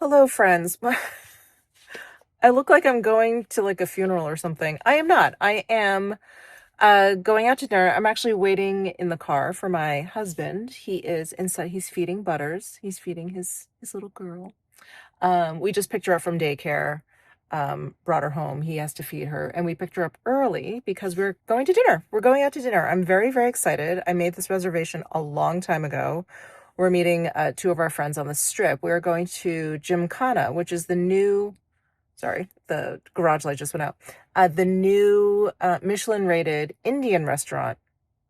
Hello, friends. I look like I'm going to like a funeral or something. I am not. I am going out to dinner. I'm actually waiting in the car for my husband. He is inside. He's feeding Butters. He's feeding his little girl. We just picked her up from daycare. Brought her home. He has to feed her, and we picked her up early because we're going to dinner. We're going out to dinner. I'm very, very excited. I made this reservation a long time ago. We're meeting two of our friends on the strip. We're going to Gymkhana, which is the new, sorry, the garage light just went out. The new Michelin rated Indian restaurant,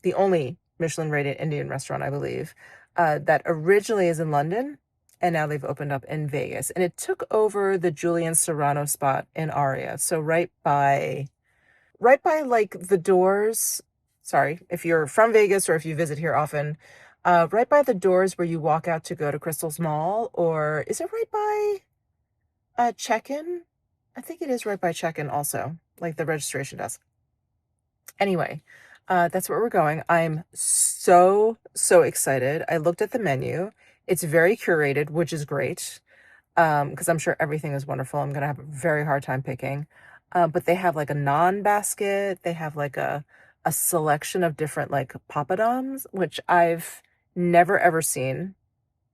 the only Michelin rated Indian restaurant, I believe, that originally is in London and now they've opened up in Vegas. And it took over the Julian Serrano spot in Aria. So right by like the doors. Sorry, if you're from Vegas or if you visit here often, right by the doors where you walk out to go to Crystal's Mall, or is it right by check-in? I think it is right by check-in also, like the registration desk. Anyway, that's where we're going. I'm so excited. I looked at the menu. It's very curated, which is great. Because I'm sure everything is wonderful. I'm gonna have a very hard time picking. But they have like a naan basket. They have like a selection of different like papadums, which I've never ever seen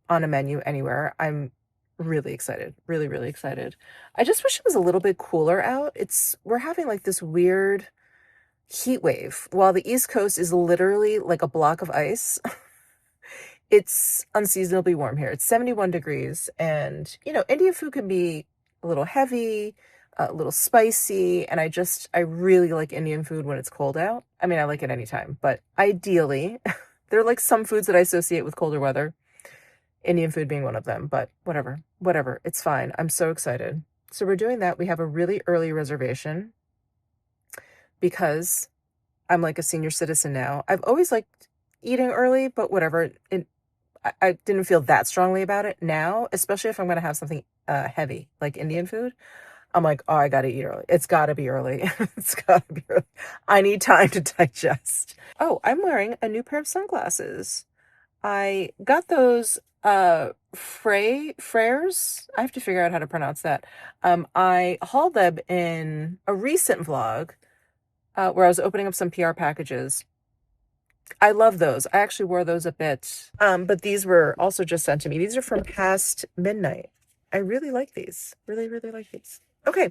on a menu anywhere. I'm really excited. Really, really excited. I just wish it was a little bit cooler out. We're having like this weird heat wave while the East Coast is literally like a block of ice. It's unseasonably warm here. It's 71 degrees, and Indian food can be a little heavy, a little spicy, and I really like Indian food when it's cold out. I mean, I like it anytime, but ideally, there are like some foods that I associate with colder weather, Indian food being one of them, but whatever, it's fine. I'm so excited. So we're doing that. We have a really early reservation because I'm like a senior citizen now. I've always liked eating early, but whatever. I didn't feel that strongly about it. Now, especially if I'm going to have something heavy like Indian food, I'm like, oh, I got to eat early. It's got to be early. It's got to be early. I need time to digest. Oh, I'm wearing a new pair of sunglasses. I got those Freyers. I have to figure out how to pronounce that. I hauled them in a recent vlog where I was opening up some PR packages. I love those. I actually wore those a bit. But these were also just sent to me. These are from past midnight. I really like these. Really, really like these. Okay,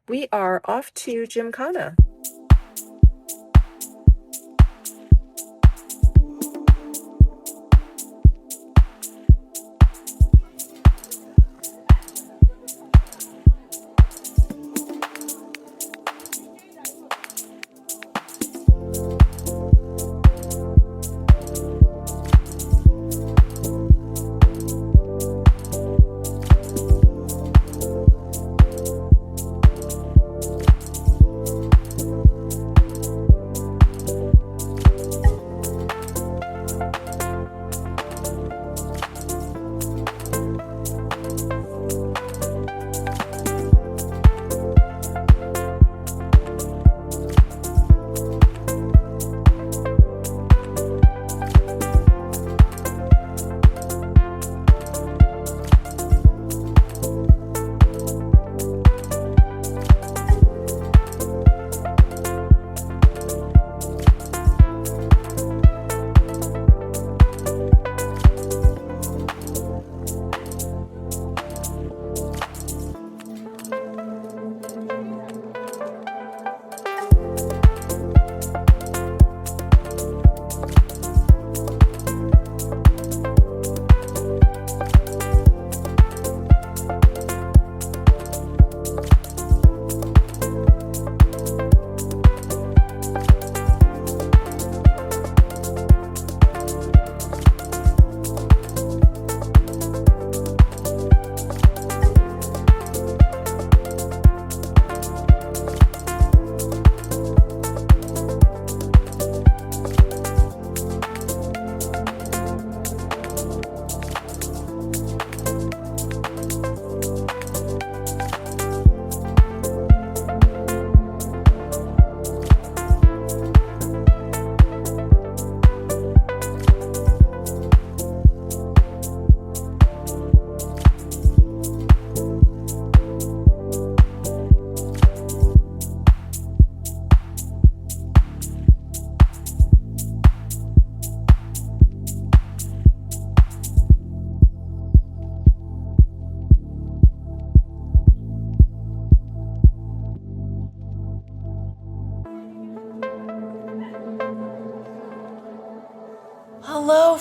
we are off to Gymkhana.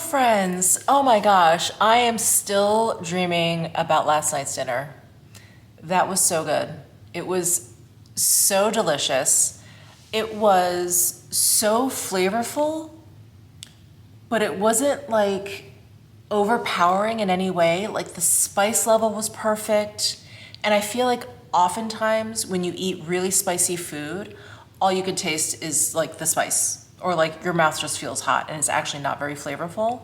friends. Oh my gosh, I am still dreaming about last night's dinner. That was so good. It was so delicious. It was so flavorful, but it wasn't like overpowering in any way. Like the spice level was perfect. And I feel like oftentimes when you eat really spicy food, all you can taste is like the spice, or like your mouth just feels hot and it's actually not very flavorful.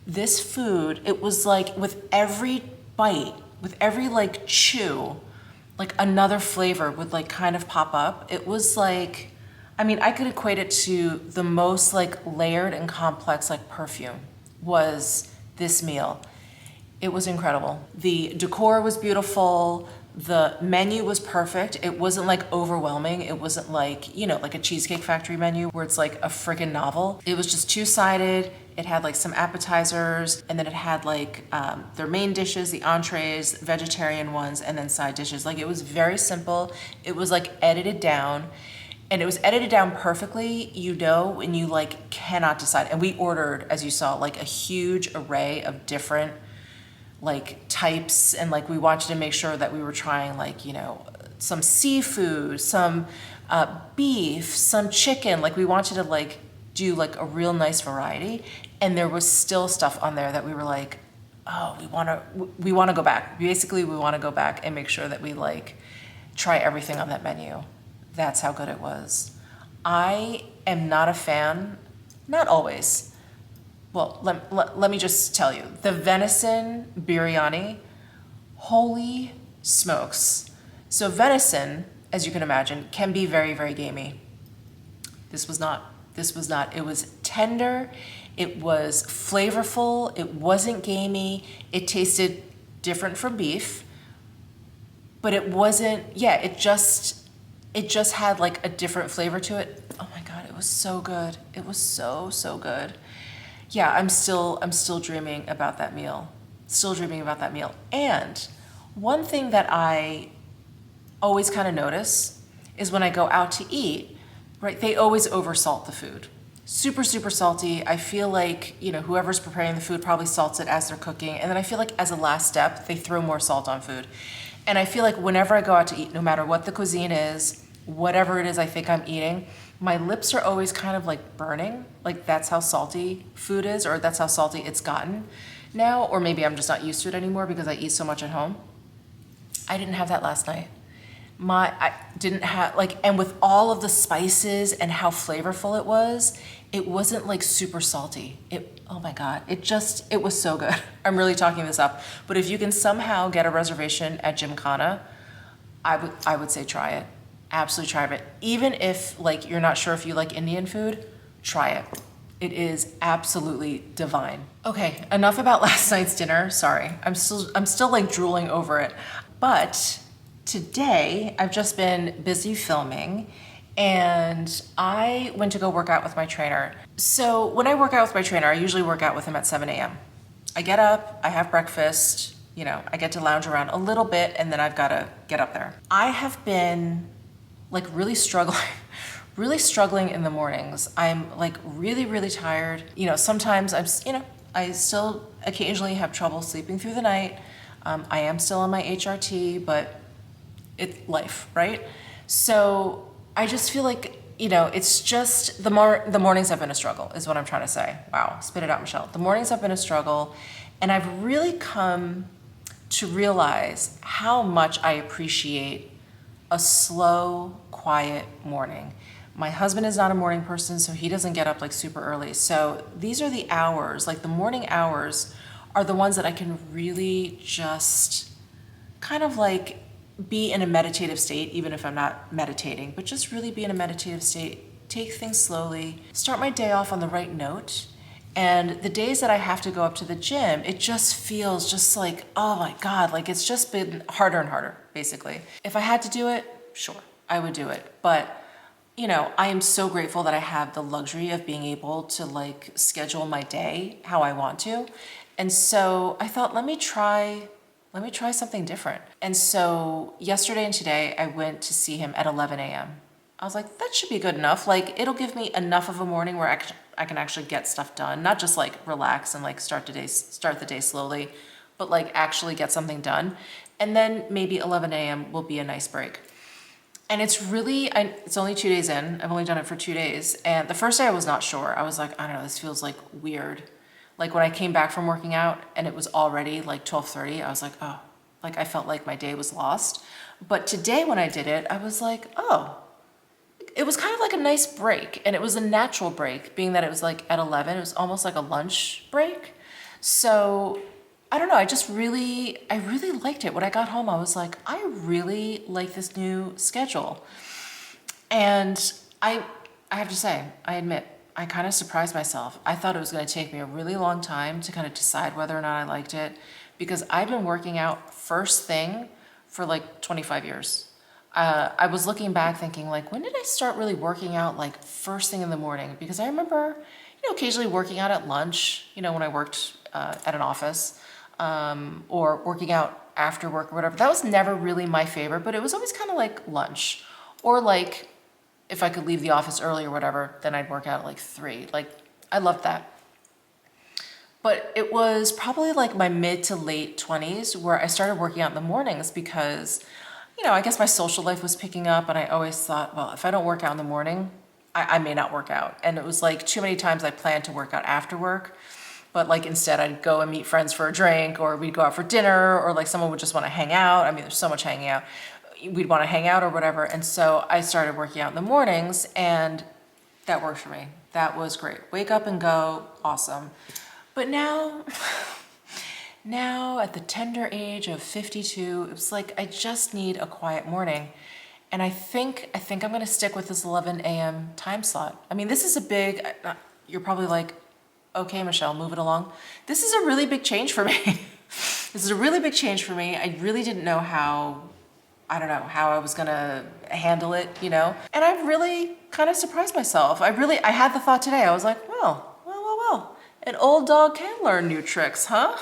This food, it was like with every bite, with every like chew, like another flavor would like kind of pop up. It was like, I mean, I could equate it to the most like layered and complex like perfume was this meal. It was incredible. The decor was beautiful. The menu was perfect. It wasn't like overwhelming. It wasn't like, you know, like a Cheesecake Factory menu where it's like a friggin' novel. It was just two-sided. It had like some appetizers, and then it had like their main dishes, the entrees, vegetarian ones, and then side dishes. Like it was very simple. It was like edited down. And it was edited down perfectly, you know, and you like cannot decide. And we ordered, as you saw, like a huge array of different like types, and like we wanted to make sure that we were trying like, you know, some seafood, some beef, some chicken. Like we wanted to like do like a real nice variety, and there was still stuff on there that we were like, oh, we want to go back. Basically, we want to go back and make sure that we like try everything on that menu. That's how good it was. I am not a fan, not always. Well, let me just tell you, the venison biryani, holy smokes. So venison, as you can imagine, can be very, very gamey. This was not. It was tender, it was flavorful, it wasn't gamey, it tasted different from beef, but it wasn't, yeah, it just had like a different flavor to it. Oh my God, it was so good. It was so, so good. Yeah, I'm still dreaming about that meal. Still dreaming about that meal. And one thing that I always kind of notice is when I go out to eat, right, they always oversalt the food. Super, super salty. I feel like, you know, whoever's preparing the food probably salts it as they're cooking. And then I feel like as a last step, they throw more salt on food. And I feel like whenever I go out to eat, no matter what the cuisine is, whatever it is I think I'm eating, my lips are always kind of like burning. Like that's how salty food is, or that's how salty it's gotten now. Or maybe I'm just not used to it anymore because I eat so much at home. I didn't have that last night. I didn't have like, and with all of the spices and how flavorful it wasn't like super salty. Oh my God, it was so good. I'm really talking this up. But if you can somehow get a reservation at Gymkhana, I would say try it. Absolutely try it. Even if like you're not sure if you like Indian food, try it. It is absolutely divine. Okay, enough about last night's dinner. Sorry, I'm still like drooling over it. But today I've just been busy filming, and I went to go work out with my trainer. So when I work out with my trainer, I usually work out with him at 7 a.m. I get up, I have breakfast, you know, I get to lounge around a little bit, and then I've got to get up there. I have been like really struggling in the mornings. I'm like really, really tired. You know, sometimes I still occasionally have trouble sleeping through the night. I am still on my HRT, but it's life, right? So I just feel like, you know, it's just the mornings have been a struggle is what I'm trying to say. Wow, spit it out, Michelle. The mornings have been a struggle, and I've really come to realize how much I appreciate a slow, quiet morning. My husband is not a morning person, so he doesn't get up like super early. So these are the hours, like the morning hours are the ones that I can really just kind of like be in a meditative state, even if I'm not meditating, but just really be in a meditative state, take things slowly, start my day off on the right note. And the days that I have to go up to the gym, it just feels just like, oh my God, like it's just been harder and harder, basically. If I had to do it, sure, I would do it. But, you know, I am so grateful that I have the luxury of being able to like schedule my day how I want to. And so I thought, let me try something different. And so yesterday and today, I went to see him at 11 a.m. I was like, that should be good enough. Like, it'll give me enough of a morning where I can actually get stuff done, not just like relax and like start the day slowly, but like actually get something done. And then maybe 11 a.m. will be a nice break. And it's really, it's only 2 days in. I've only done it for 2 days. And the first day I was not sure. I was like, I don't know, this feels like weird. Like when I came back from working out and it was already like 12:30, I was like, oh, like I felt like my day was lost. But today when I did it, I was like, oh, it was kind of like a nice break. And it was a natural break, being that it was like at 11, it was almost like a lunch break. So I don't know, I really liked it. When I got home, I was like, I really like this new schedule. And I have to say, I admit, I kind of surprised myself. I thought it was going to take me a really long time to kind of decide whether or not I liked it, because I've been working out first thing for like 25 years. I was looking back thinking like, when did I start really working out like first thing in the morning? Because I remember, occasionally working out at lunch, when I worked at an office, or working out after work or whatever. That was never really my favorite, but it was always kind of like lunch, or like if I could leave the office early or whatever, then I'd work out at like 3. Like I loved that. But it was probably like my mid to late 20s where I started working out in the mornings because, I guess my social life was picking up, and I always thought, well, if I don't work out in the morning, I may not work out. And it was like too many times I planned to work out after work, but like instead I'd go and meet friends for a drink, or we'd go out for dinner, or like someone would just want to hang out. I mean, there's so much hanging out. We'd want to hang out or whatever. And so I started working out in the mornings, and that worked for me. That was great. Wake up and go, awesome. But now at the tender age of 52, it was like I just need a quiet morning. And I think I'm going to stick with this 11 a.m. time slot. I mean, this is a big, you're probably like, okay, Michelle, move it along. This is a really big change for me. This is a really big change for me. I really didn't know how I was gonna handle it, And I really kind of surprised myself. I had the thought today. I was like, well. An old dog can learn new tricks, huh?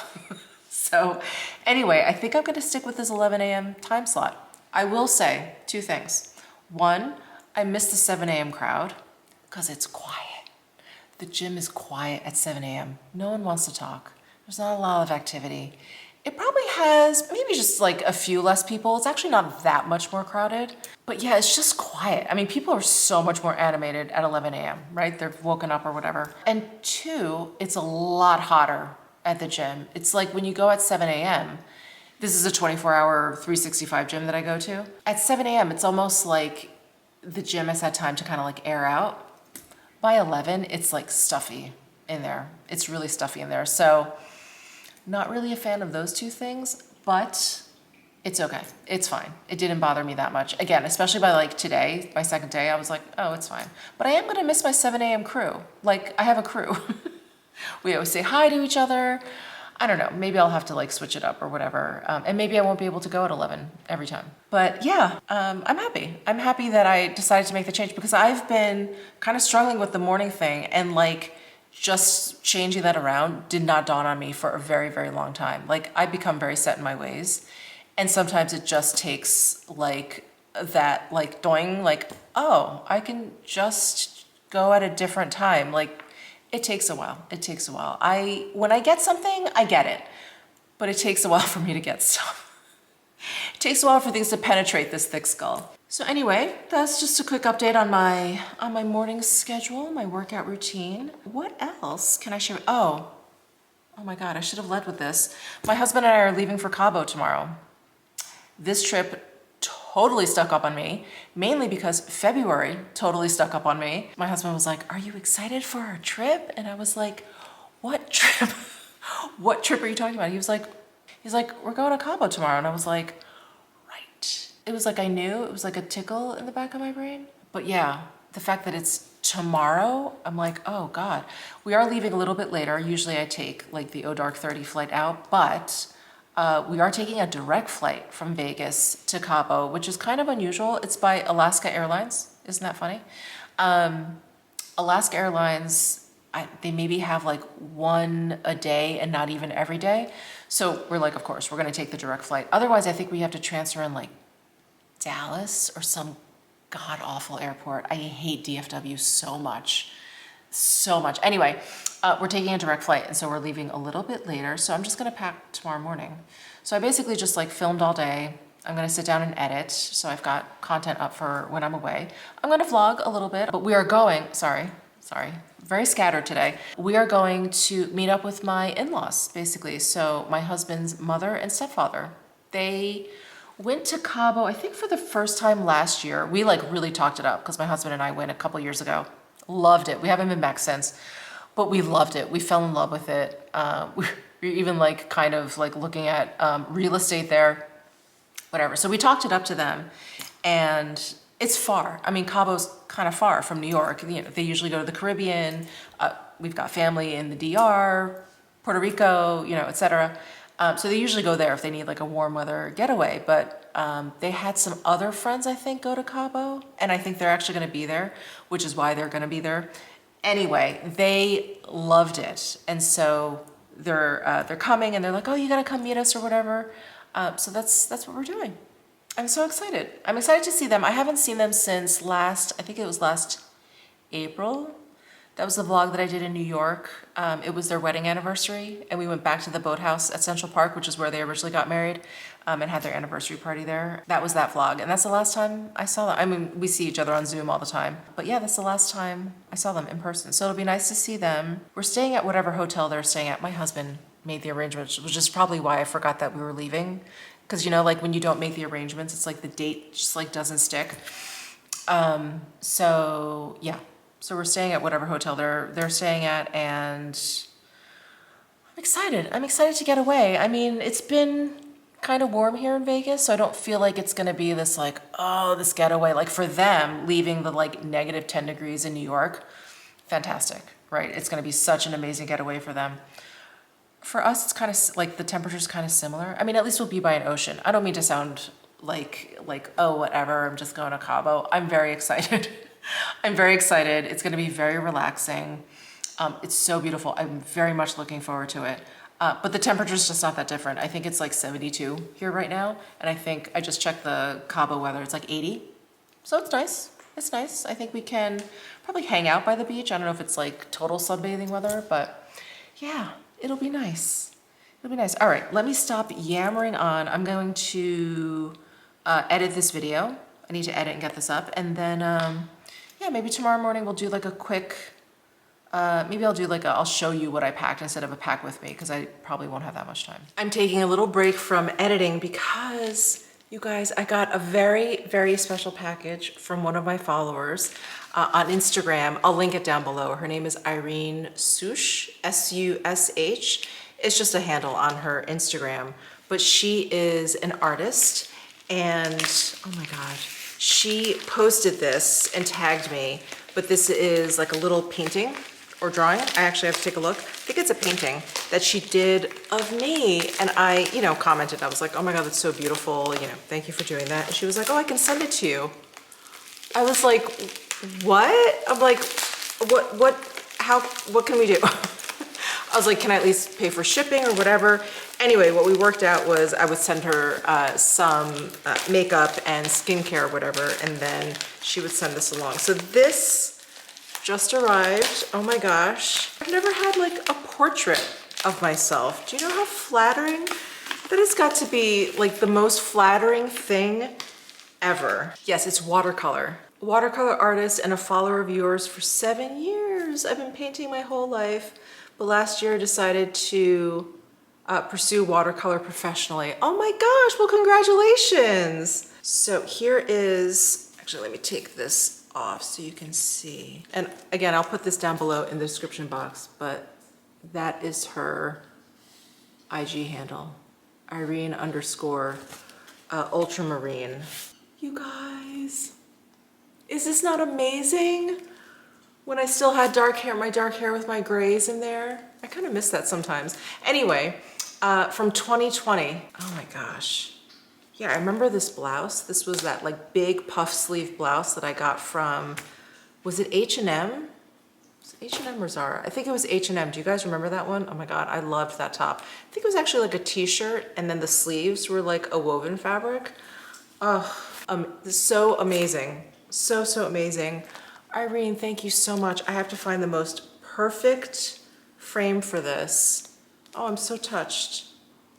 So anyway, I think I'm gonna stick with this 11 a.m. time slot. I will say 2 things. One, I miss the 7 a.m. crowd because it's quiet. The gym is quiet at 7 a.m. No one wants to talk. There's not a lot of activity. It probably has maybe just like a few less people. It's actually not that much more crowded. But yeah, it's just quiet. I mean, people are so much more animated at 11 a.m., right? They're woken up or whatever. And 2, it's a lot hotter at the gym. It's like when you go at 7 a.m., this is a 24-hour, 365 gym that I go to. At 7 a.m., it's almost like the gym has had time to kind of like air out. By 11, it's like stuffy in there. It's really stuffy in there. So not really a fan of those 2 things, but it's okay. It's fine. It didn't bother me that much. Again, especially by like today, my second day, I was like, oh, it's fine. But I am going to miss my 7 a.m. crew. Like, I have a crew. We always say hi to each other. I don't know. Maybe I'll have to like switch it up or whatever. And maybe I won't be able to go at 11 every time. But yeah, I'm happy. I'm happy that I decided to make the change, because I've been kind of struggling with the morning thing, and like just changing that around did not dawn on me for a very, very long time. Like I become very set in my ways. And sometimes it just takes like that, like doing like, oh, I can just go at a different time. Like it takes a while. It takes a while. When I get something, I get it. But it takes a while for me to get stuff. It takes a while for things to penetrate this thick skull. So anyway, that's just a quick update on my morning schedule, my workout routine. What else can I share? Oh my God, I should have led with this. My husband and I are leaving for Cabo tomorrow. This trip totally stuck up on me, mainly because February totally stuck up on me. My husband was like, are you excited for our trip? And I was like, what trip? What trip are you talking about? He's like, we're going to Cabo tomorrow. And I was like, right. It was like I knew, it was like a tickle in the back of my brain. But yeah, the fact that it's tomorrow, I'm like, oh God. We are leaving a little bit later. Usually I take like the Dark 30 flight out, but we are taking a direct flight from Vegas to Cabo, which is kind of unusual. It's by Alaska Airlines. Isn't that funny? Alaska Airlines, they maybe have like one a day and not even every day. So we're like, of course, we're going to take the direct flight. Otherwise, I think we have to transfer in like Dallas or some god-awful airport. I hate DFW so much. so much. Anyway, we're taking a direct flight, and so we're leaving a little bit later. So I'm just gonna pack tomorrow morning. So I basically just like filmed all day. I'm gonna sit down and edit, so I've got content up for when I'm away. I'm gonna vlog a little bit, but we are going, sorry, very scattered today. We are going to meet up with my in-laws, basically. So my husband's mother and stepfather. They went to Cabo, I think for the first time last year. We like really talked it up because my husband and I went a couple years ago. Loved it. We haven't been back since, but we loved it. We fell in love with it. We're even like kind of like looking at real estate there, whatever. So we talked it up to them, and it's far. I mean, Cabo's kind of far from New York. You know, they usually go to the Caribbean. We've got family in the DR, Puerto Rico, you know, etc. So they usually go there if they need like a warm weather getaway. But they had some other friends, I think, go to Cabo, and I think they're actually going to be there, which is why they're going to be there. Anyway, they loved it, and so they're coming, and they're like, "Oh, you got to come meet us or whatever." So that's what we're doing. I'm so excited. I'm excited to see them. I haven't seen them since I think it was last April. That was the vlog that I did in New York. It was their wedding anniversary, and we went back to the boathouse at Central Park, which is where they originally got married, and had their anniversary party there. That was that vlog, and that's the last time I saw them. I mean, we see each other on Zoom all the time, but yeah, that's the last time I saw them in person. So it'll be nice to see them. We're staying at whatever hotel they're staying at. My husband made the arrangements, which is probably why I forgot that we were leaving. Because, you know, like when you don't make the arrangements, it's like the date just like doesn't stick. So yeah, so we're staying at whatever hotel they're staying at, and I'm excited. I'm excited to get away. I mean, it's been kind of warm here in Vegas, so I don't feel like it's gonna be this like, oh, this getaway. Like for them, leaving the like negative 10 degrees in New York, fantastic, right? It's gonna be such an amazing getaway for them. For us, it's kind of like the temperature's kind of similar. I mean, at least we'll be by an ocean. I don't mean to sound like oh, whatever, I'm just going to Cabo. I'm very excited. I'm very excited. It's going to be very relaxing. It's so beautiful. I'm very much looking forward to it. But the temperature's just not that different. I think it's like 72 here right now. And I think I just checked the Cabo weather. It's like 80. So it's nice. It's nice. I think we can probably hang out by the beach. I don't know if it's like total sunbathing weather, but yeah. It'll be nice. It'll be nice. All right, let me stop yammering on. I'm going to edit this video. I need to edit and get this up. And then, yeah, maybe tomorrow morning we'll do like a quick, maybe I'll do like I'll show you what I packed instead of a pack with me, because I probably won't have that much time. I'm taking a little break from editing because, you guys, I got a very, very special package from one of my followers. On Instagram. I'll link it down below. Her name is Irene Sush, S-U-S-H. It's just a handle on her Instagram, but she is an artist, and oh my God, she posted this and tagged me, but this is like a little painting or drawing. I actually have to take a look. I think it's a painting that she did of me, and I, you know, commented. I was like, oh my God, that's so beautiful. You know, thank you for doing that. And she was like, oh, I can send it to you. I was like, what? I'm like, what can we do? I was like, can I at least pay for shipping or whatever? Anyway, what we worked out was I would send her some makeup and skincare or whatever, and then she would send this along. So this just arrived. Oh my gosh. I've never had like a portrait of myself. Do you know how flattering? That has got to be like the most flattering thing ever. Yes, it's watercolor. Watercolor artist and a follower of yours for 7 years. I've been painting my whole life, but last year I decided to pursue watercolor professionally. Oh my gosh, well, congratulations. So here is, actually, let me take this off so you can see. And again, I'll put this down below in the description box, but that is her IG handle, Irene _ Ultramarine. You guys, is this not amazing? When I still had dark hair, my dark hair with my grays in there. I kind of miss that sometimes. Anyway, from 2020, oh my gosh. Yeah, I remember this blouse. This was that like big puff sleeve blouse that I got from, was it H&M? Was it H&M or Zara? I think it was H&M. Do you guys remember that one? Oh my God, I loved that top. I think it was actually like a t-shirt, and then the sleeves were like a woven fabric. Oh, so amazing. So amazing. Irene, thank you so much. I have to find the most perfect frame for this. Oh, I'm so touched.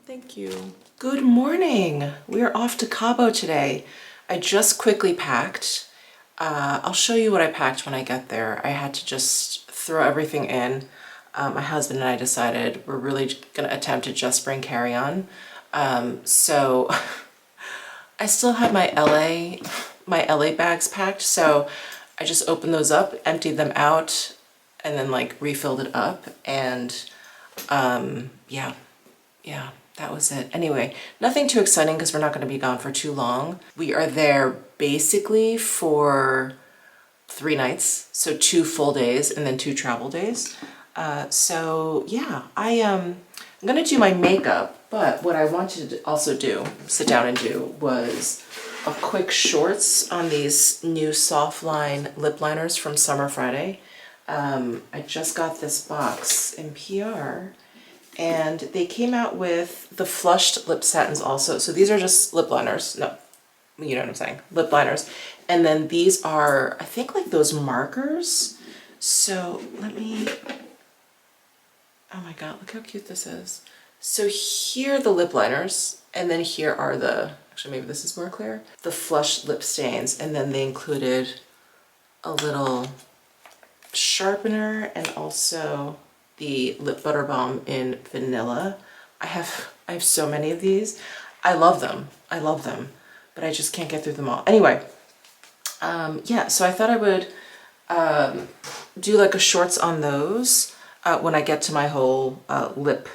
Thank you. Good morning. We are off to Cabo today. I just quickly packed. I'll show you what I packed when I get there. I had to just throw everything in. My husband and I decided we're really going to attempt to just bring carry-on. So I still have my LA bags packed, so I just opened those up, emptied them out, and then like refilled it up, and yeah, that was it. Anyway, nothing too exciting because we're not going to be gone for too long. We are there basically for 3 nights, so 2 full days and then 2 travel days. So yeah, I'm gonna do my makeup, but what I wanted to also do, sit down and do, was a quick shorts on these new soft line lip liners from Summer Friday. I just got this box in PR, and they came out with the flushed lip satins also. So these are just lip liners. No, you know what I'm saying, lip liners. And then these are, I think, like those markers. So let me, oh my God, look how cute this is. So here are the lip liners, and then here are the, actually maybe this is more clear, the flushed lip stains, and then they included a little sharpener and also the lip butter balm in vanilla. I have so many of these. I love them, but I just can't get through them all. Anyway, yeah, so I thought I would do like a shorts on those when I get to my whole lip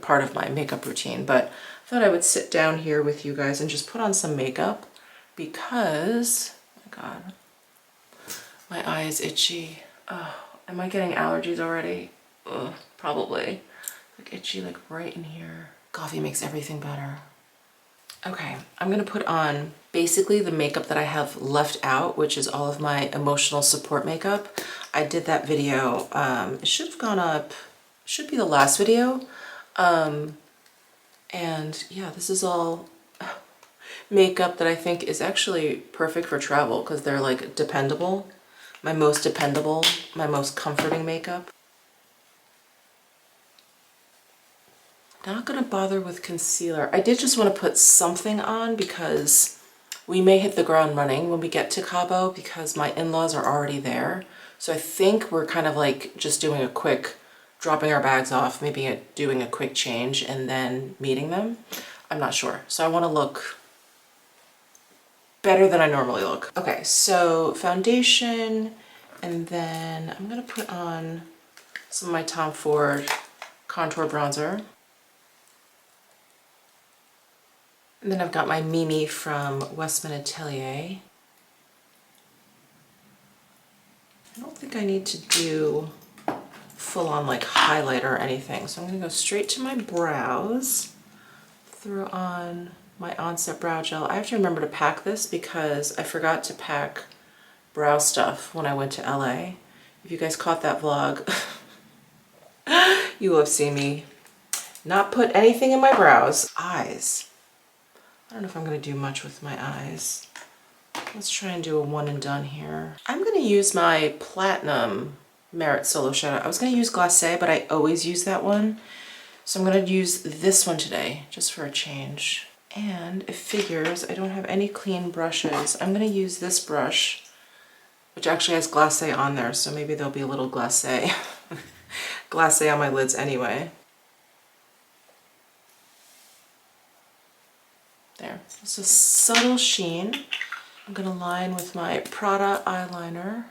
part of my makeup routine. But I thought I would sit down here with you guys and just put on some makeup because, oh my God, my eye is itchy. Oh, am I getting allergies already? Ugh, probably. Like itchy, like right in here. Coffee makes everything better. Okay, I'm gonna put on basically the makeup that I have left out, which is all of my emotional support makeup. I did that video, it should have gone up, should be the last video. And yeah, this is all makeup that I think is actually perfect for travel because they're like dependable. My most dependable, my most comforting makeup. Not gonna bother with concealer. I did just want to put something on because we may hit the ground running when we get to Cabo because my in-laws are already there. So I think we're kind of like just doing a quick, dropping our bags off, maybe doing a quick change and then meeting them. I'm not sure. So I want to look better than I normally look. Okay, so foundation, and then I'm gonna put on some of my Tom Ford contour bronzer. And then I've got my Mimi from Westman Atelier. I don't think I need to do full on like highlighter or anything. So I'm gonna go straight to my brows, throw on my Onset Brow Gel. I have to remember to pack this because I forgot to pack brow stuff when I went to LA. If you guys caught that vlog, you will have seen me not put anything in my brows. Eyes. I don't know if I'm gonna do much with my eyes. Let's try and do a one and done here. I'm gonna use my Platinum Merit Solo Shadow. I was gonna use Glacé, but I always use that one. So I'm gonna use this one today, just for a change. And it figures I don't have any clean brushes. I'm gonna use this brush, which actually has Glacé on there, so maybe there'll be a little Glacé. Glacé on my lids anyway. There, it's a subtle sheen. I'm gonna line with my Prada eyeliner.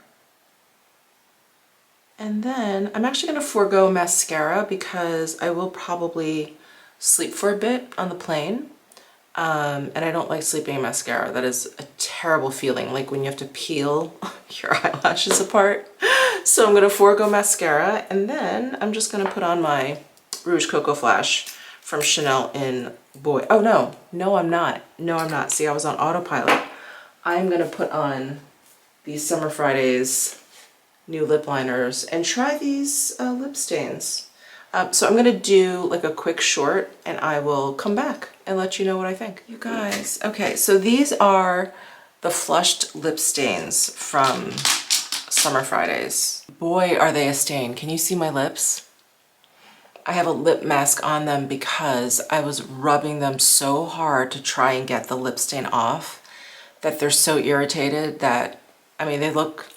And then I'm actually gonna forego mascara because I will probably sleep for a bit on the plane. And I don't like sleeping in mascara. That is a terrible feeling, like when you have to peel your eyelashes apart. So I'm gonna forego mascara, and then I'm just gonna put on my Rouge Coco Flash from Chanel in Boy. Oh no, I'm not. No, I'm not. See, I was on autopilot. I'm gonna put on these Summer Fridays new lip liners and try these lip stains. So I'm gonna do like a quick short and I will come back and let you know what I think. You guys, okay, so these are the flushed lip stains from Summer Fridays. Boy, are they a stain. Can you see my lips? I have a lip mask on them because I was rubbing them so hard to try and get the lip stain off that they're so irritated that, I mean, they look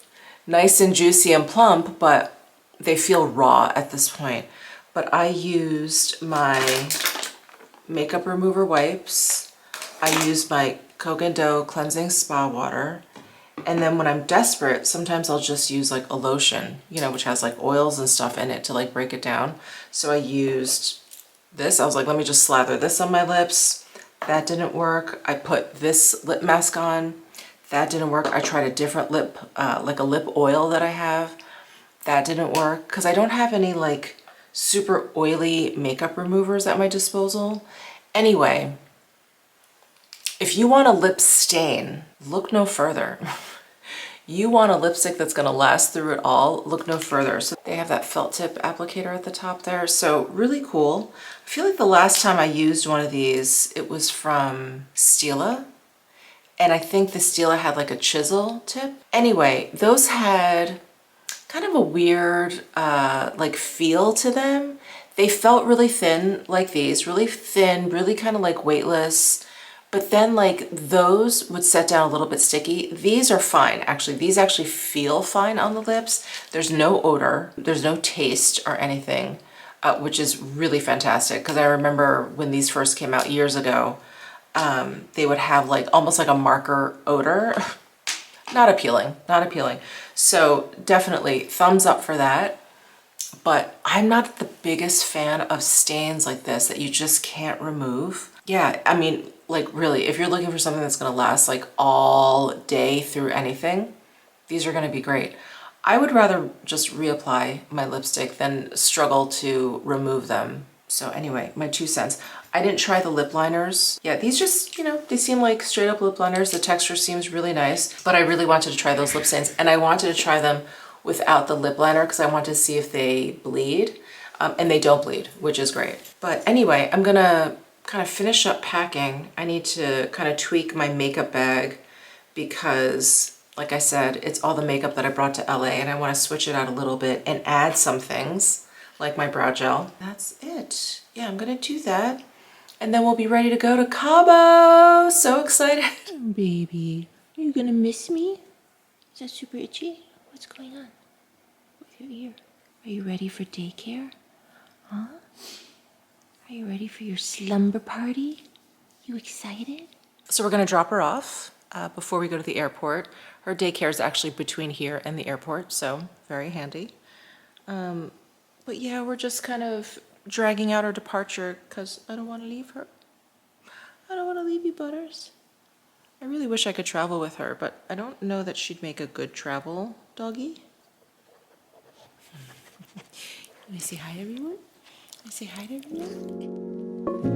nice and juicy and plump, but they feel raw at this point. But I used my makeup remover wipes. I used my Kogan Dough cleansing spa water. And then when I'm desperate, sometimes I'll just use like a lotion, you know, which has like oils and stuff in it to like break it down. So I used this. I was like, let me just slather this on my lips. That didn't work. I put this lip mask on. That didn't work. I tried a different lip, like a lip oil that I have. That didn't work because I don't have any like super oily makeup removers at my disposal. Anyway, if you want a lip stain, look no further. You want a lipstick that's gonna last through it all, look no further. So they have that felt tip applicator at the top there. So really cool. I feel like the last time I used one of these, it was from Stila. And I think the Stila had like a chisel tip. Anyway, those had kind of a weird like feel to them. They felt really thin like these, really thin, really kind of like weightless. But then like those would set down a little bit sticky. These are fine, actually. These actually feel fine on the lips. There's no odor, there's no taste or anything, which is really fantastic. Because I remember when these first came out years ago, they would have like almost like a marker odor. Not appealing, not appealing. So definitely thumbs up for that. But I'm not the biggest fan of stains like this that you just can't remove. Yeah, I mean, like really, if you're looking for something that's gonna last like all day through anything, these are gonna be great. I would rather just reapply my lipstick than struggle to remove them. So anyway, my 2 cents. I didn't try the lip liners. Yeah, these just, you know, they seem like straight up lip liners. The texture seems really nice, but I really wanted to try those lip stains, and I wanted to try them without the lip liner because I wanted to see if they bleed, and they don't bleed, which is great. But anyway, I'm gonna kind of finish up packing. I need to kind of tweak my makeup bag because, like I said, it's all the makeup that I brought to LA, and I want to switch it out a little bit and add some things like my brow gel. That's it. Yeah, I'm gonna do that. And then we'll be ready to go to Cabo. So excited. Baby, are you gonna miss me? Is that super itchy? What's going on with your ear? Are you ready for daycare? Huh? Are you ready for your slumber party? You excited? So we're gonna drop her off before we go to the airport. Her daycare is actually between here and the airport, so very handy. But yeah, we're just kind of dragging out our departure because I don't want to leave her. I don't want to leave you, Butters. I really wish I could travel with her, but I don't know that she'd make a good travel doggy. Let me say hi to everyone. Let me say hi to everyone.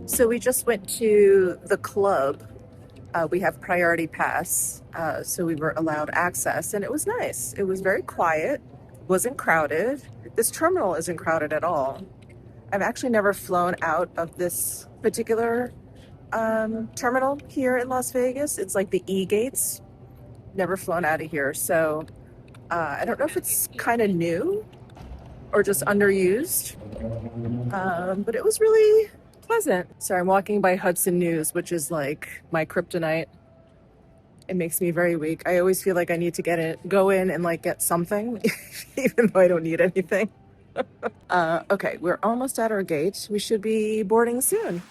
So we just went to the club. We have priority pass, so we were allowed access, and it was nice. It was very quiet, wasn't crowded. This terminal isn't crowded at all. I've actually never flown out of this particular terminal here in Las Vegas. It's like the E gates. Never flown out of here, so I don't know if it's kind of new or just underused, but it was really pleasant. So I'm walking by Hudson News, which is like my kryptonite. It makes me very weak. I always feel like I need to go in and like get something, even though I don't need anything. Okay, we're almost at our gate. We should be boarding soon.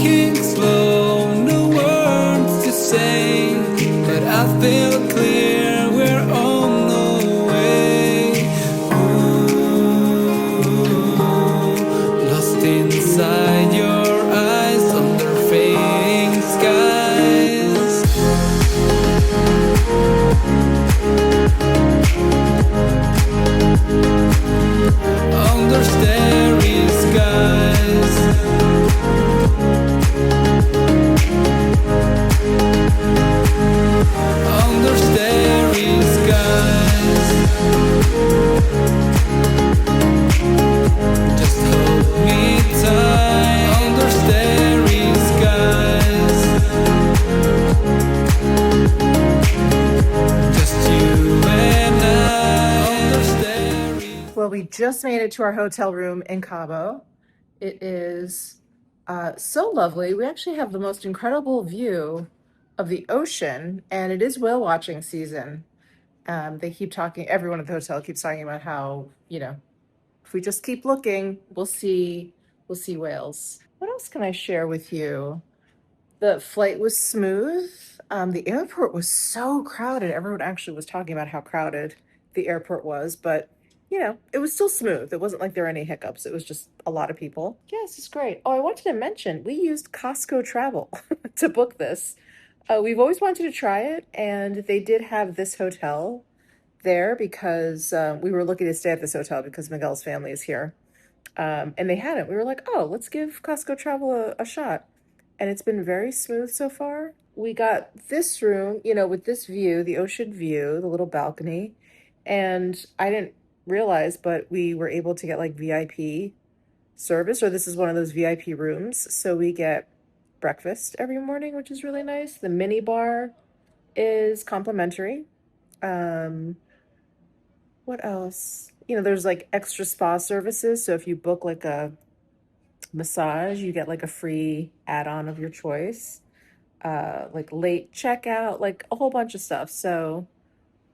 walking slow, no words to say, but I feel clear we're on the way. Ooh, lost inside your eyes under fading skies. Under starry skies. Under starry skies. Just hold me tight. Under starry skies. Just you and I. Under starry. Well, we just made it to our hotel room in Cabo. It is so lovely. We actually have the most incredible view of the ocean, and it is whale watching season. They keep talking, everyone at the hotel keeps talking about how, if we just keep looking, we'll see whales. What else can I share with you? The flight was smooth. The airport was so crowded. Everyone actually was talking about how crowded the airport was, but it was still smooth. It wasn't like there were any hiccups. It was just a lot of people. Yes, it's great. Oh, I wanted to mention we used Costco Travel to book this. We've always wanted to try it, and they did have this hotel there because we were looking to stay at this hotel because Miguel's family is here. And they hadn't. We were like, oh, let's give Costco Travel a shot. And it's been very smooth so far. We got this room, with this view, the ocean view, the little balcony. And I didn't realize, but we were able to get like VIP service, or this is one of those VIP rooms. So we get breakfast every morning, which is really nice. The mini bar is complimentary. What else? There's like extra spa services. So if you book like a massage, you get like a free add-on of your choice. Like late checkout, like a whole bunch of stuff. So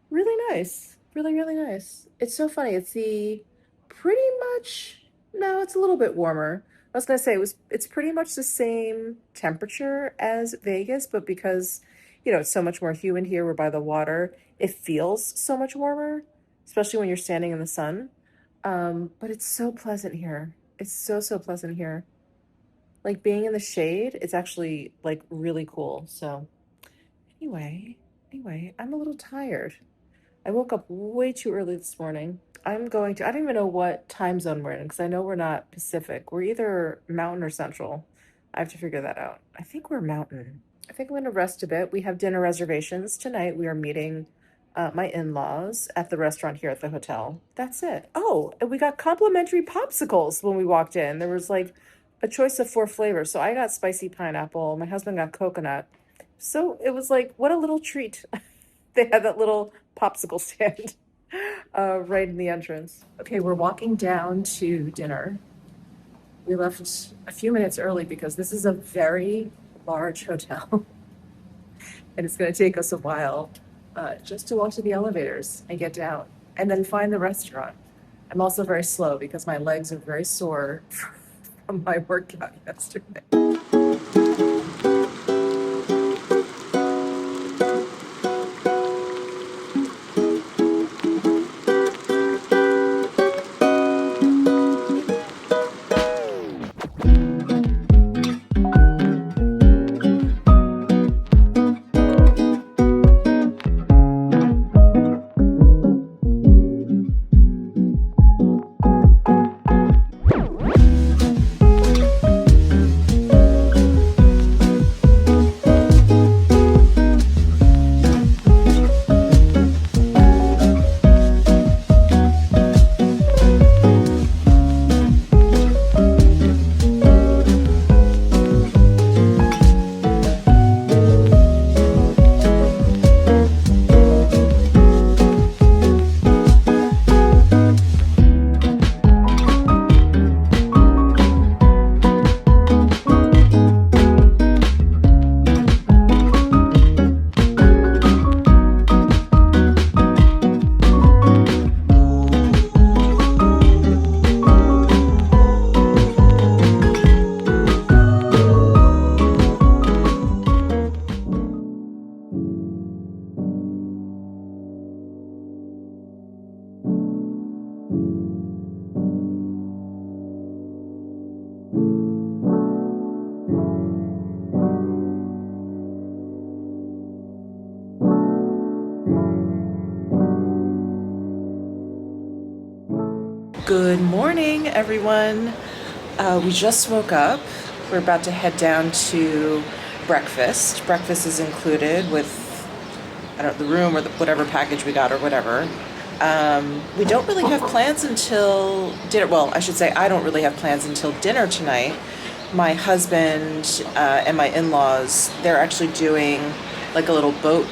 really nice. Really, really nice. It's so funny. It's the pretty much, no, it's a little bit warmer. I was gonna say it's pretty much the same temperature as Vegas, but because, it's so much more humid here, we're by the water, it feels so much warmer, especially when you're standing in the sun. But it's so pleasant here. It's so, so pleasant here. Like being in the shade, it's actually like really cool. So anyway, I'm a little tired. I woke up way too early this morning. I don't even know what time zone we're in because I know we're not Pacific. We're either Mountain or Central. I have to figure that out. I think we're Mountain. I think I'm going to rest a bit. We have dinner reservations tonight. We are meeting my in-laws at the restaurant here at the hotel. That's it. Oh, and we got complimentary popsicles when we walked in. There was like a choice of 4 flavors. So I got spicy pineapple. My husband got coconut. So it was like, what a little treat. They had that little popsicle stand right in the entrance. Okay, we're walking down to dinner. We left a few minutes early because this is a very large hotel. And it's going to take us a while just to walk to the elevators and get down and then find the restaurant. I'm also very slow because my legs are very sore from my workout yesterday. Good morning, everyone. We just woke up. We're about to head down to breakfast. Breakfast is included with, I don't know, the room or whatever package we got or whatever. We don't really have plans until dinner. Well, I should say I don't really have plans until dinner tonight. My husband and my in-laws, they're actually doing like a little boat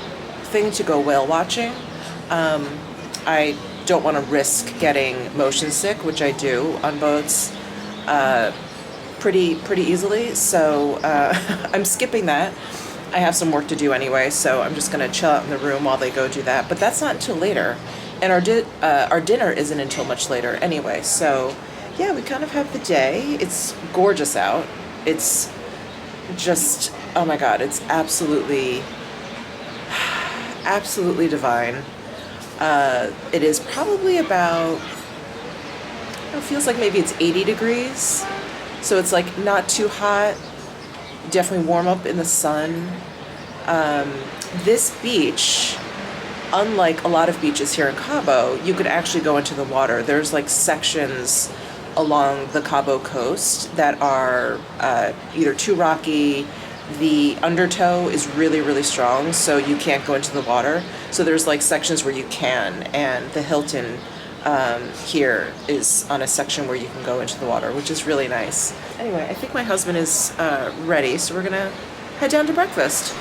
thing to go whale watching. I don't want to risk getting motion sick, which I do on boats pretty easily. So I'm skipping that. I have some work to do anyway, so I'm just gonna chill out in the room while they go do that. But that's not until later, and our dinner isn't until much later anyway. So yeah, we kind of have the day. It's gorgeous out. It's just, oh my God, it's absolutely divine. It is probably about, it feels like maybe it's 80 degrees. So it's like not too hot, definitely warm up in the sun. This beach, unlike a lot of beaches here in Cabo, you could actually go into the water. There's like sections along the Cabo coast that are either too rocky, the undertow is really strong, so you can't go into the water. So there's like sections where you can, and the Hilton here is on a section where you can go into the water, which is really nice. Anyway, I think my husband is ready, so we're gonna head down to breakfast.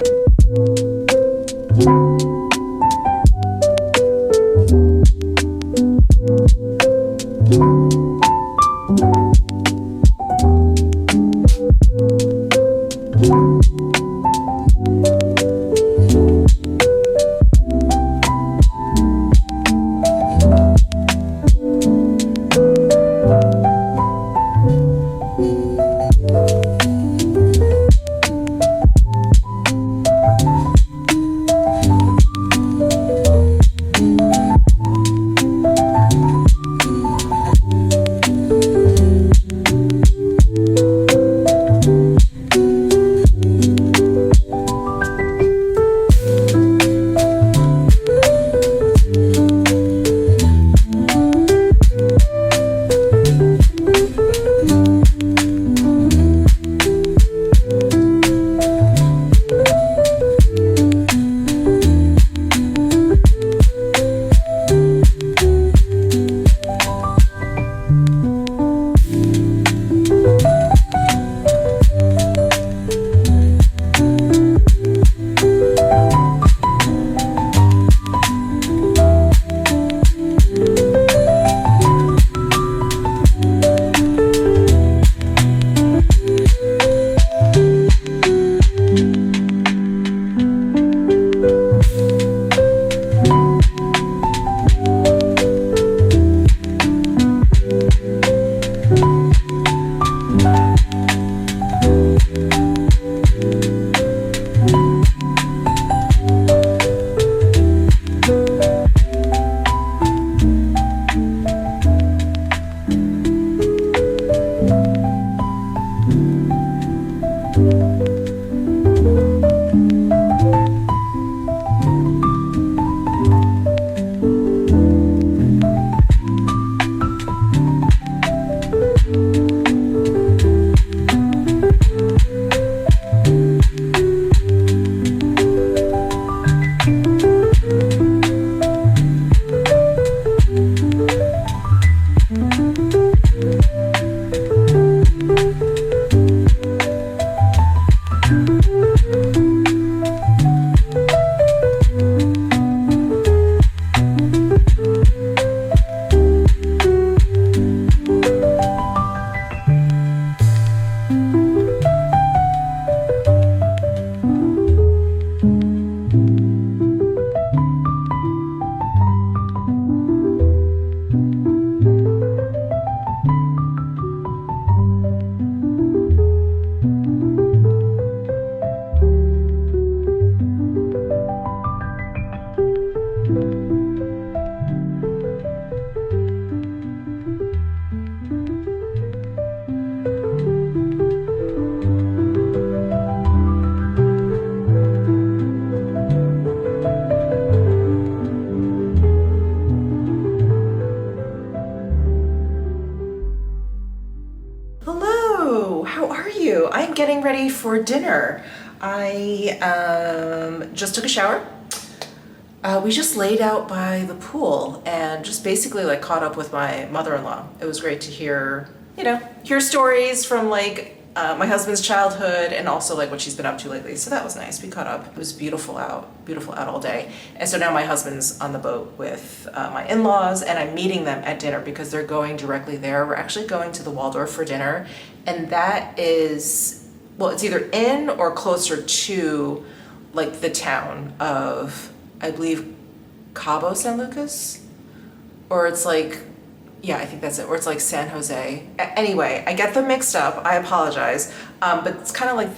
I am getting ready for dinner. I just took a shower. We just laid out by the pool and just basically like caught up with my mother-in-law. It was great to hear, hear stories from like my husband's childhood and also like what she's been up to lately. So that was nice. We caught up. It was beautiful out all day. And so now my husband's on the boat with my in-laws and I'm meeting them at dinner because they're going directly there. We're actually going to the Waldorf for dinner. And that is, well, it's either in or closer to like the town of, I believe, Cabo San Lucas, or it's like, yeah, I think that's it, or it's like San Jose. Anyway, I get them mixed up, I apologize, but it's kind of like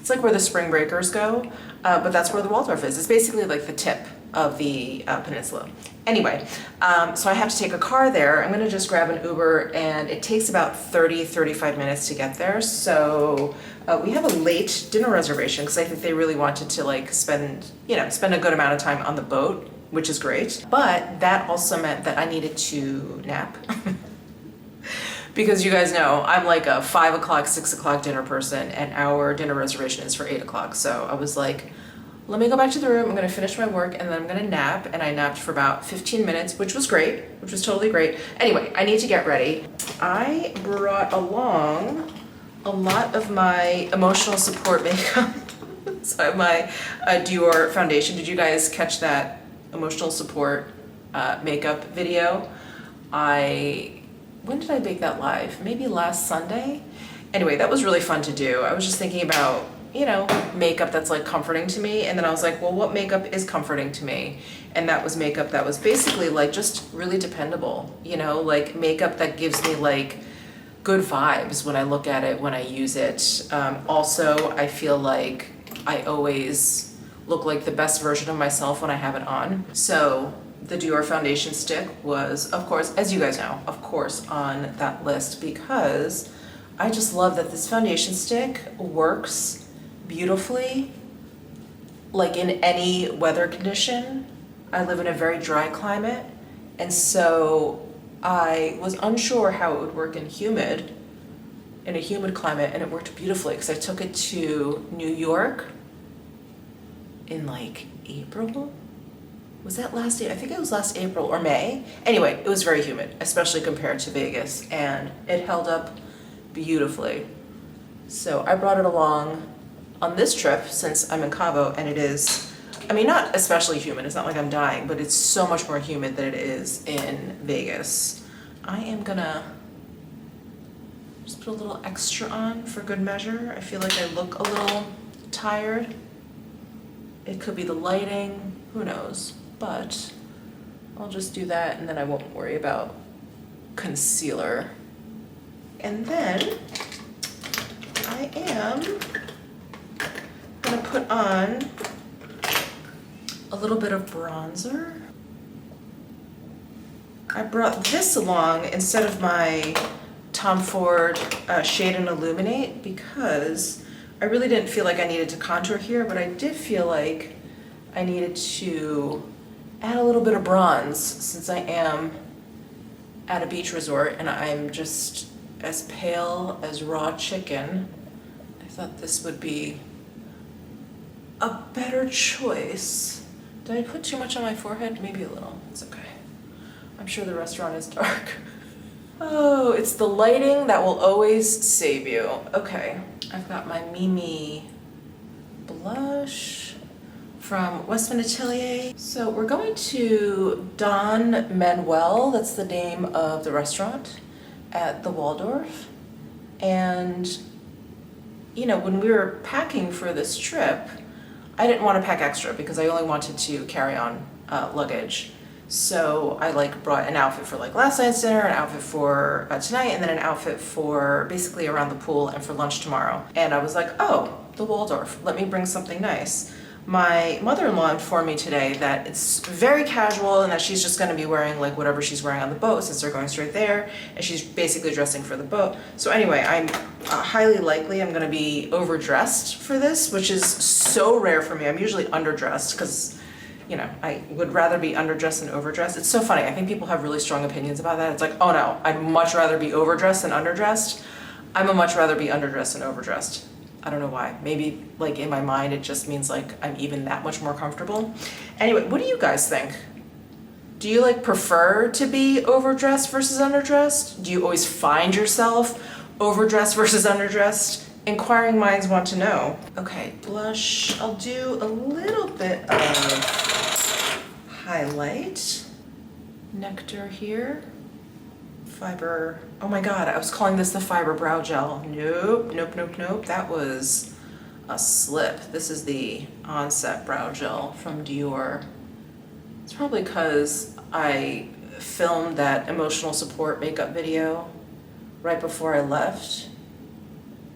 it's like where the spring breakers go, but that's where the Waldorf is. It's basically like the tip of the peninsula. Anyway, so I have to take a car there. I'm gonna just grab an Uber and it takes about 35 minutes to get there. So we have a late dinner reservation because I think they really wanted to like spend a good amount of time on the boat, which is great. But that also meant that I needed to nap. Because you guys know, I'm like a 5 o'clock, 6 o'clock dinner person and our dinner reservation is for 8 o'clock. So I was like, let me go back to the room, I'm gonna finish my work and then I'm gonna nap. And I napped for about 15 minutes, which was great, which was totally great. Anyway, I need to get ready. I brought along a lot of my emotional support makeup. So I have my Dior foundation. Did you guys catch that emotional support makeup video? When did I make that live? Maybe last Sunday? Anyway, that was really fun to do. I was just thinking about makeup that's like comforting to me. And then I was like, well, what makeup is comforting to me? And that was makeup that was basically like just really dependable, like makeup that gives me like good vibes when I look at it, when I use it. Also, I feel like I always look like the best version of myself when I have it on. So the Dior foundation stick was, of course, as you guys know, of course, on that list because I just love that this foundation stick works beautifully, like in any weather condition. I live in a very dry climate, and so I was unsure how it would work in a humid climate, and it worked beautifully because I took it to New York in like April. Was that last year? I think it was last April or May. Anyway, it was very humid, especially compared to Vegas, and it held up beautifully. So I brought it along on this trip since I'm in Cabo, and it is, not especially humid, it's not like I'm dying, but it's so much more humid than it is in Vegas. I am gonna just put a little extra on for good measure. I feel like I look a little tired. It could be the lighting, who knows, but I'll just do that and then I won't worry about concealer. And then I am gonna put on a little bit of bronzer. I brought this along instead of my Tom Ford Shade and Illuminate because I really didn't feel like I needed to contour here, but I did feel like I needed to add a little bit of bronze since I am at a beach resort and I'm just as pale as raw chicken. I thought this would be a better choice. Did I put too much on my forehead? Maybe a little. It's okay. I'm sure the restaurant is dark. Oh, it's the lighting that will always save you. Okay, I've got my Mimi blush from Westman Atelier. So we're going to Don Manuel, that's the name of the restaurant at the Waldorf. And when we were packing for this trip, I didn't want to pack extra because I only wanted to carry on luggage. So I brought an outfit for last night's dinner, an outfit for tonight, and then an outfit for basically around the pool and for lunch tomorrow. And I was like, oh, the Waldorf, let me bring something nice. My mother-in-law informed me today that it's very casual and that she's just going to be wearing whatever she's wearing on the boat since they're going straight there, and she's basically dressing for the boat. So anyway, I'm highly likely I'm going to be overdressed for this, which is so rare for me. I'm usually underdressed because I would rather be underdressed than overdressed. It's so funny. I think people have really strong opinions about that. It's like, oh no, I'd much rather be overdressed than underdressed. I'm a much rather be underdressed than overdressed. I don't know why. Maybe like in my mind it just means like I'm even that much more comfortable. Anyway, what do you guys think? Do you like prefer to be overdressed versus underdressed? Do you always find yourself overdressed versus underdressed? Inquiring minds want to know. Okay, blush. I'll do a little bit of highlight. Nectar here. Fiber. Oh my God, I was calling this the Fiber Brow Gel. Nope, nope, nope, nope. That was a slip. This is the Onset Brow Gel from Dior. It's probably because I filmed that emotional support makeup video right before I left.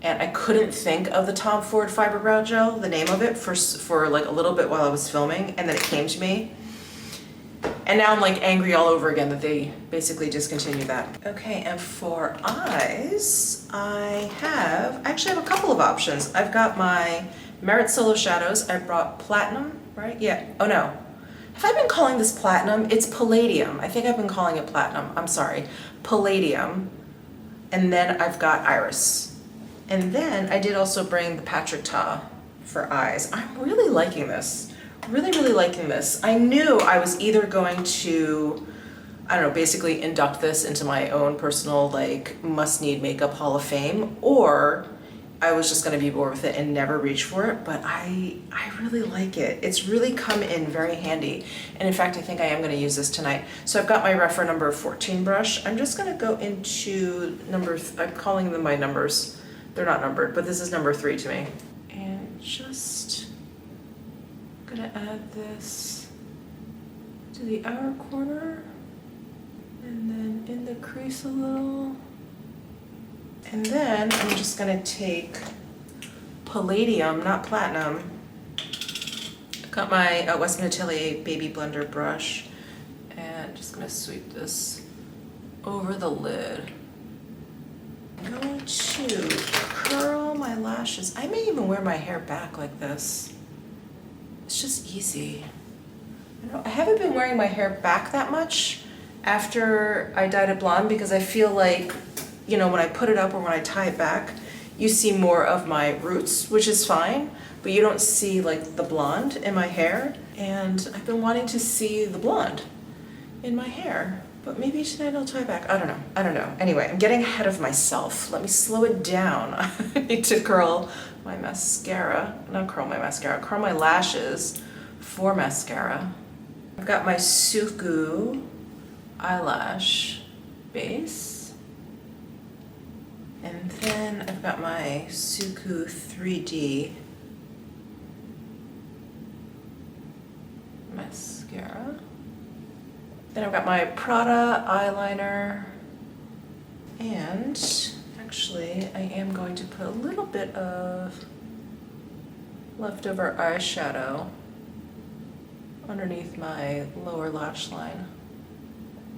And I couldn't think of the Tom Ford Fiber Brow Gel, the name of it, for like a little bit while I was filming, and then it came to me. And now I'm like angry all over again that they basically discontinued that. Okay, and for eyes, I actually have a couple of options. I've got my Merit Solo Shadows. I brought Platinum, right? Yeah, oh no. Have I been calling this Platinum? It's Palladium. I think I've been calling it Platinum. I'm sorry, Palladium. And then I've got Iris. And then I did also bring the Patrick Ta for eyes. I'm really liking this. Really, really liking this. I knew I was either going to, I don't know, basically induct this into my own personal like must-need makeup hall of fame, or I was just gonna be bored with it and never reach for it, but I really like it. It's really come in very handy. And in fact, I think I am gonna use this tonight. So I've got my Refer number 14 brush. I'm just gonna go into I'm calling them my numbers. They're not numbered, but this is number 3 to me. And just gonna add this to the outer corner and then in the crease a little. And then I'm just gonna take Palladium, not Platinum. I've got my Western Atelier Baby Blender brush and just gonna sweep this over the lid. I'm going to curl my lashes. I may even wear my hair back like this. It's just easy. I haven't been wearing my hair back that much after I dyed it blonde because I feel like, you know, when I put it up or when I tie it back, you see more of my roots, which is fine, but you don't see like the blonde in my hair. And I've been wanting to see the blonde in my hair, but maybe tonight I'll tie it back. I don't know. Anyway, I'm getting ahead of myself. Let me slow it down. I need to curl my mascara, not curl my mascara, curl my lashes for mascara. I've got my Suku eyelash base. And then I've got my Suku 3D mascara. Then I've got my Prada eyeliner. And actually, I am going to put a little bit of leftover eyeshadow underneath my lower lash line.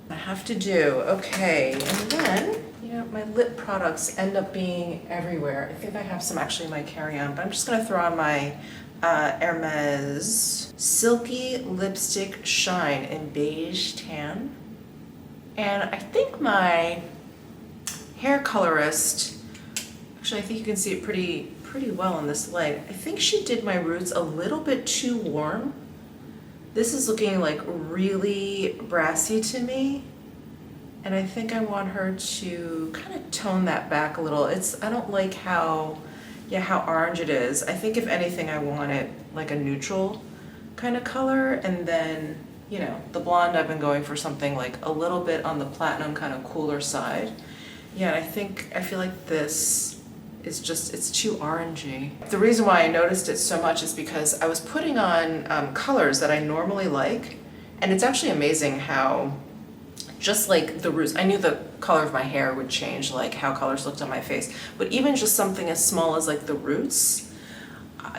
I have to do, okay, and then, you know, my lip products end up being everywhere. I think I have some actually in my carry-on, but I'm just gonna throw on my Hermes Silky Lipstick Shine in Beige Tan. And I think my hair colorist, actually I think you can see it pretty well in this light. I think she did my roots a little bit too warm. This is looking like really brassy to me. And I think I want her to kind of tone that back a little. I don't like how orange it is. I think if anything, I want it like a neutral kind of color. And then, you know, the blonde, I've been going for something like a little bit on the platinum kind of cooler side. Yeah, and I feel like this is just, it's too orangey. The reason why I noticed it so much is because I was putting on colors that I normally like. And it's actually amazing how just like the roots, I knew the color of my hair would change, like how colors looked on my face, but even just something as small as like the roots,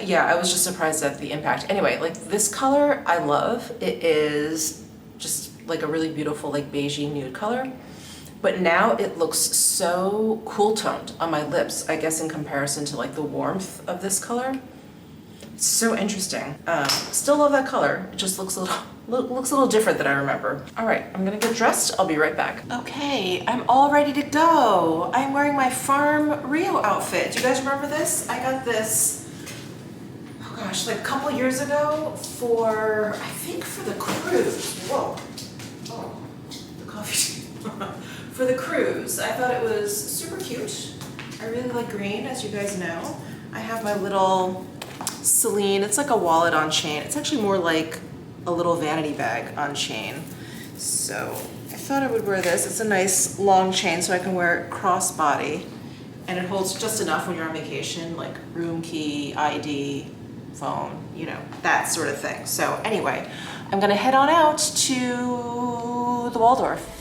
yeah, I was just surprised at the impact. Anyway, like this color I love. It is just like a really beautiful like beigey nude color, but now it looks so cool toned on my lips, I guess in comparison to like the warmth of this color. So interesting. Still love that color. It just looks a little different than I remember. All right, I'm gonna get dressed. I'll be right back. Okay, I'm all ready to go. I'm wearing my Farm Rio outfit. Do you guys remember this? I got this, oh gosh, like a couple years ago for, I think for the cruise. Whoa. Oh, the coffee. For the cruise. I thought it was super cute. I really like green, as you guys know. I have my little Celine, it's like a wallet on chain. It's actually more like a little vanity bag on chain. So I thought I would wear this. It's a nice long chain so I can wear it crossbody. And it holds just enough when you're on vacation, like room key, ID, phone, you know, that sort of thing. So anyway, I'm gonna head on out to the Waldorf.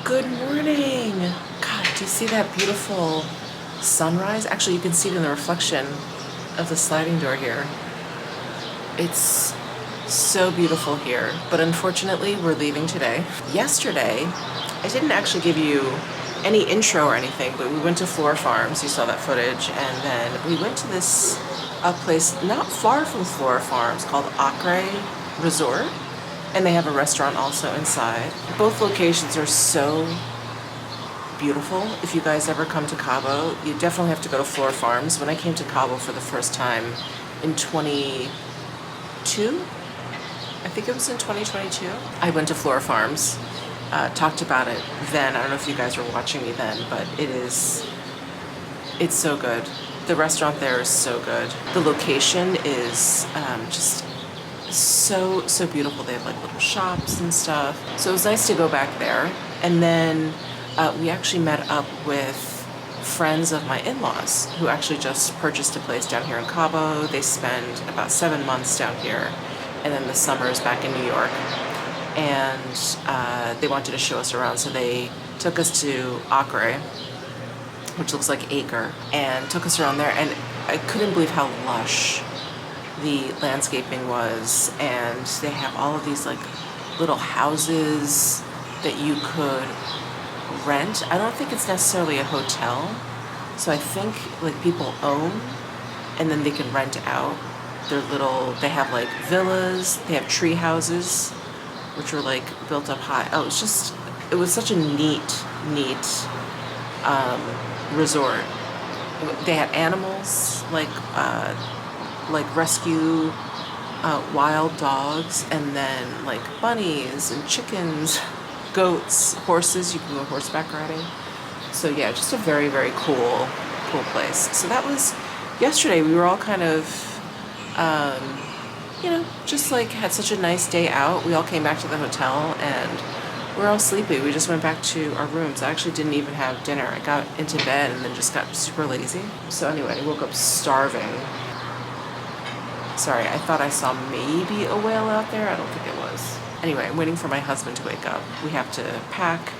Good morning. God, do you see that beautiful sunrise? Actually, you can see it in the reflection of the sliding door here. It's so beautiful here, but unfortunately, we're leaving today. Yesterday, I didn't actually give you any intro or anything, but we went to Flora Farms. You saw that footage, and then we went to this place not far from Flora Farms called Acre Resort, and they have a restaurant also inside. Both locations are so beautiful. If you guys ever come to Cabo, you definitely have to go to Flora Farms. When I came to Cabo for the first time in 22, I think it was in 2022, I went to Flora Farms, talked about it then. I don't know if you guys were watching me then, but it's so good. The restaurant there is so good. The location is just so beautiful. They have like little shops and stuff. So it was nice to go back there. And then we actually met up with friends of my in-laws who actually just purchased a place down here in Cabo. They spend about 7 months down here, and then the summers back in New York. And they wanted to show us around, so they took us to Acre, which looks like Acre, and took us around there. And I couldn't believe how lush the landscaping was, and they have all of these like little houses that you could rent. I don't think it's necessarily a hotel, so I think like people own and then they can rent out their little, they have like villas, they have tree houses which are like built up high. Oh, it was such a neat resort. They had animals like rescue wild dogs, and then like bunnies and chickens, goats, horses. You can go horseback riding. So yeah, just a very, very cool place. So that was yesterday. We were all kind of, just like had such a nice day out. We all came back to the hotel and we're all sleepy. We just went back to our rooms. I actually didn't even have dinner. I got into bed and then just got super lazy. So anyway, I woke up starving. Sorry, I thought I saw maybe a whale out there. I don't think it was. Anyway, I'm waiting for my husband to wake up. We have to pack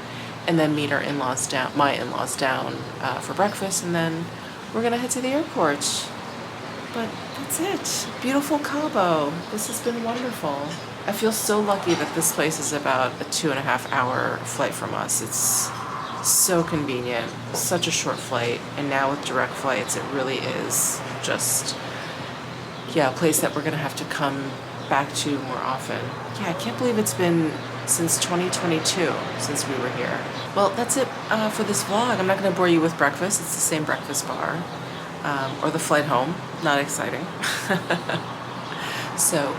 and then meet our in-laws down, my in-laws down for breakfast, and then we're gonna head to the airport. But that's it. Beautiful Cabo. This has been wonderful. I feel so lucky that this place is about a 2.5 hour flight from us. It's so convenient, such a short flight, and now with direct flights, it really is just, a place that we're gonna have to come back to more often. Yeah, I can't believe it's been since 2022 since we were here. Well, that's it for this vlog. I'm not gonna bore you with breakfast. It's the same breakfast bar, or the flight home. Not exciting. So,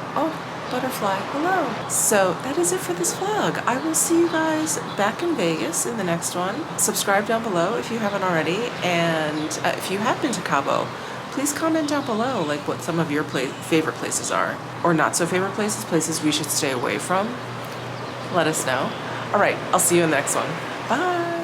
butterfly, hello. So that is it for this vlog. I will see you guys back in Vegas in the next one. Subscribe down below if you haven't already, and if you have been to Cabo, please comment down below like what some of your favorite places are, or not so favorite places we should stay away from. Let us know. All right, I'll see you in the next one. Bye.